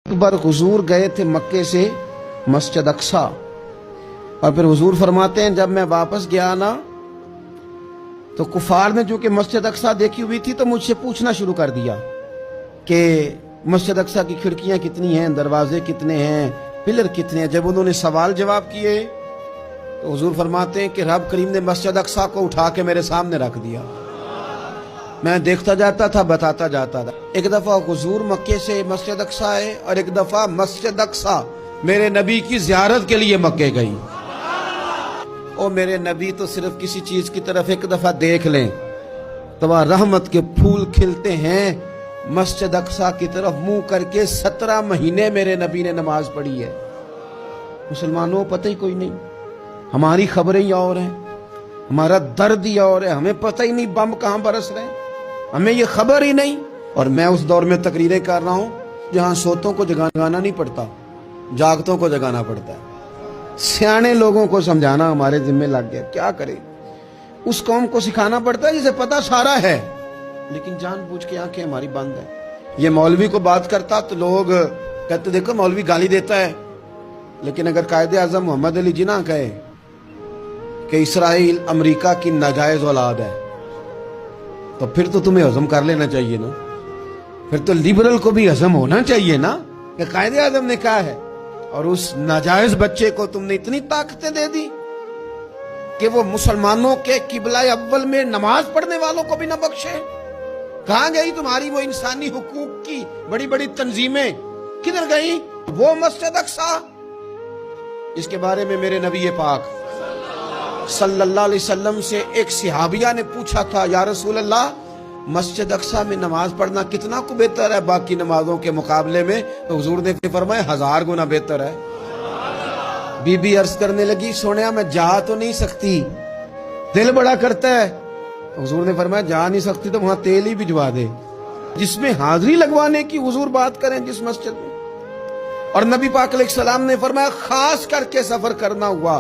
एक बार हुजूर गए थे मक्के से मस्जिद अक्सा, और फिर हुजूर फरमाते हैं जब मैं वापस गया ना तो कुफार ने जो कि मस्जिद अक्सा देखी हुई थी तो मुझसे पूछना शुरू कर दिया कि मस्जिद अक्सा की खिड़कियां कितनी हैं, दरवाजे कितने हैं, पिलर कितने हैं। जब उन्होंने सवाल जवाब किए तो हुजूर फरमाते हैं कि रब करीम ने मस्जिद अक्सा को उठा के मेरे सामने रख दिया। मैं देखता जाता था, बताता जाता था। एक दफा हुजूर मक्के से मस्जिद अक्सा आए और एक दफा मस्जिद अक्सा मेरे नबी की ज़ियारत के लिए मक्के गई। ओ मेरे नबी तो सिर्फ किसी चीज की तरफ एक दफा देख लें तो वह रहमत के फूल खिलते हैं। मस्जिद अक्सा की तरफ मुंह करके 17 महीने मेरे नबी ने नमाज पढ़ी है। मुसलमानों पता ही कोई नहीं, हमारी खबरें ही और हैं, हमारा दर्द ही और है, हमें पता ही नहीं बम कहां बरस रहे हैं, हमें ये खबर ही नहीं। और मैं उस दौर में तकरीरें कर रहा हूं जहां सोतों को जगाना नहीं पड़ता, जागतों को जगाना पड़ता है। सियाने लोगों को समझाना हमारे जिम्मे लग गया। क्या करें, उस कौम को सिखाना पड़ता है जिसे पता सारा है लेकिन जानबूझ के आंखें हमारी बंद है। ये मौलवी को बात करता तो लोग कहते देखो मौलवी गाली देता है, लेकिन अगर कायदे आजम मोहम्मद अली जिन्ना कहे कि इसराइल अमेरिका की नाजायज औलाद है तो फिर तो तुम्हें हजम कर लेना चाहिए ना, फिर तो लिबरल को भी हजम होना चाहिए ना कि कायदे आजम ने कहा है। और उस नाजायज बच्चे को तुमने इतनी ताकतें दे दी कि वो मुसलमानों के किबला अव्वल में नमाज पढ़ने वालों को भी न बख्शे। कहां गई तुम्हारी वो इंसानी हुकूक की बड़ी बड़ी तंजीमें, किधर गई वो मस्जिद अक्सा? इसके बारे में मेरे नबी पाक सल्लल्लाहु अलैहि वसल्लम से एक सहाबिया ने पूछा था, या रसूल अल्लाह मस्जिद अक्सा में नमाज पढ़ना कितना को बेहतर है बाकी नमाजों के मुकाबले में? तो हुजूर ने फरमाया 1000 गुना बेहतर है। बीबी अर्ज करने लगी, सोनिया मैं जा तो नहीं सकती, दिल बड़ा करता है। हुजूर ने फरमाया जा नहीं सकती तो वहां तेल ही भिजवा दे, जिसमें हाजिरी लगवाने की हुजूर बात करें जिस मस्जिद में। और नबी पाक अलैहिस्सलाम ने फरमाया खास करके सफर करना हुआ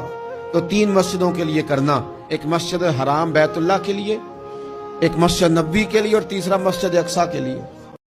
तो 3 मस्जिदों के लिए करना, एक मस्जिद हराम बैतुल्लाह के लिए, एक मस्जिद नबवी के लिए और तीसरा मस्जिद अक्सा के लिए।